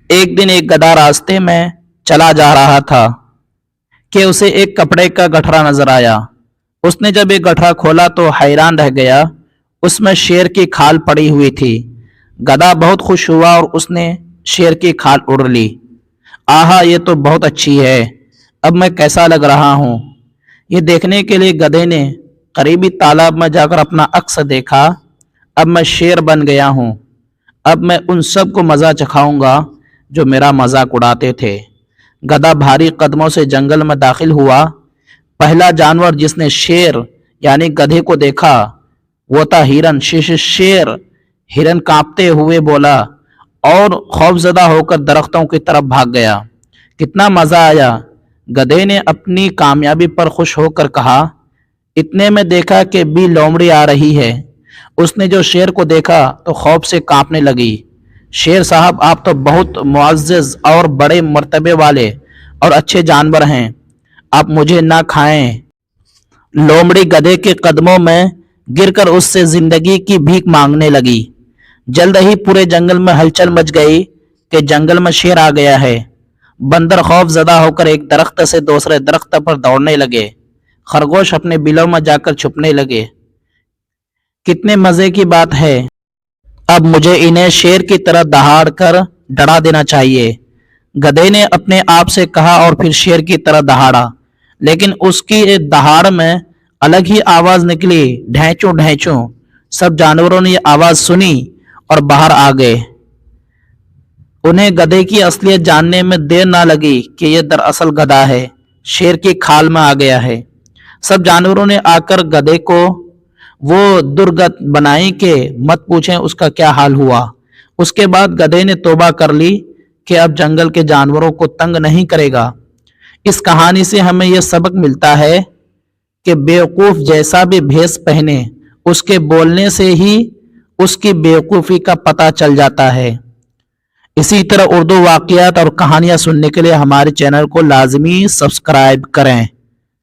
ایک دن ایک گدھا راستے میں چلا جا رہا تھا کہ اسے ایک کپڑے کا گٹھڑا نظر آیا۔ اس نے جب ایک گٹھڑا کھولا تو حیران رہ گیا۔ اس میں شیر کی کھال پڑی ہوئی تھی۔ گدھا بہت خوش ہوا اور اس نے شیر کی کھال اڑ لی۔ آہا، یہ تو بہت اچھی ہے، اب میں کیسا لگ رہا ہوں؟ یہ دیکھنے کے لیے گدھے نے قریبی تالاب میں جا کر اپنا عکس دیکھا۔ اب میں شیر بن گیا ہوں، اب میں ان سب کو مزہ چکھاؤں گا جو میرا مذاق اڑاتے تھے۔ گدھا بھاری قدموں سے جنگل میں داخل ہوا۔ پہلا جانور جس نے شیر یعنی گدھے کو دیکھا وہ تھا ہرن۔ شیر ہرن کانپتے ہوئے بولا اور خوفزدہ ہو کر درختوں کی طرف بھاگ گیا۔ کتنا مزہ آیا! گدھے نے اپنی کامیابی پر خوش ہو کر کہا۔ اتنے میں دیکھا کہ بی لومڑی آ رہی ہے۔ اس نے جو شیر کو دیکھا تو خوف سے کانپنے لگی۔ شیر صاحب، آپ تو بہت معزز اور بڑے مرتبے والے اور اچھے جانور ہیں، آپ مجھے نہ کھائیں۔ لومڑی گدھے کے قدموں میں گر کر اس سے زندگی کی بھیک مانگنے لگی۔ جلد ہی پورے جنگل میں ہلچل مچ گئی کہ جنگل میں شیر آ گیا ہے۔ بندر خوف زدہ ہو کر ایک درخت سے دوسرے درخت پر دوڑنے لگے۔ خرگوش اپنے بلوں میں جا کر چھپنے لگے۔ کتنے مزے کی بات ہے، اب مجھے انہیں شیر کی طرح دہاڑ کر ڈرا دینا چاہیے۔ گدھے نے اپنے آپ سے کہا اور پھر شیر کی طرح دہاڑا، لیکن اس کی دہاڑ میں الگ ہی آواز نکلی، ڈھینچوں ڈھینچوں۔ سب جانوروں نے یہ آواز سنی اور باہر آ گئے۔ انہیں گدھے کی اصلیت جاننے میں دیر نہ لگی کہ یہ دراصل گدھا ہے، شیر کی کھال میں آ گیا ہے۔ سب جانوروں نے آ کر گدھے کو وہ درگت بنائی کہ مت پوچھیں اس کا کیا حال ہوا۔ اس کے بعد گدھے نے توبہ کر لی کہ اب جنگل کے جانوروں کو تنگ نہیں کرے گا۔ اس کہانی سے ہمیں یہ سبق ملتا ہے کہ بیوقوف جیسا بھی بھیس پہنے، اس کے بولنے سے ہی اس کی بیوقوفی کا پتہ چل جاتا ہے۔ اسی طرح اردو واقعات اور کہانیاں سننے کے لیے ہمارے چینل کو لازمی سبسکرائب کریں۔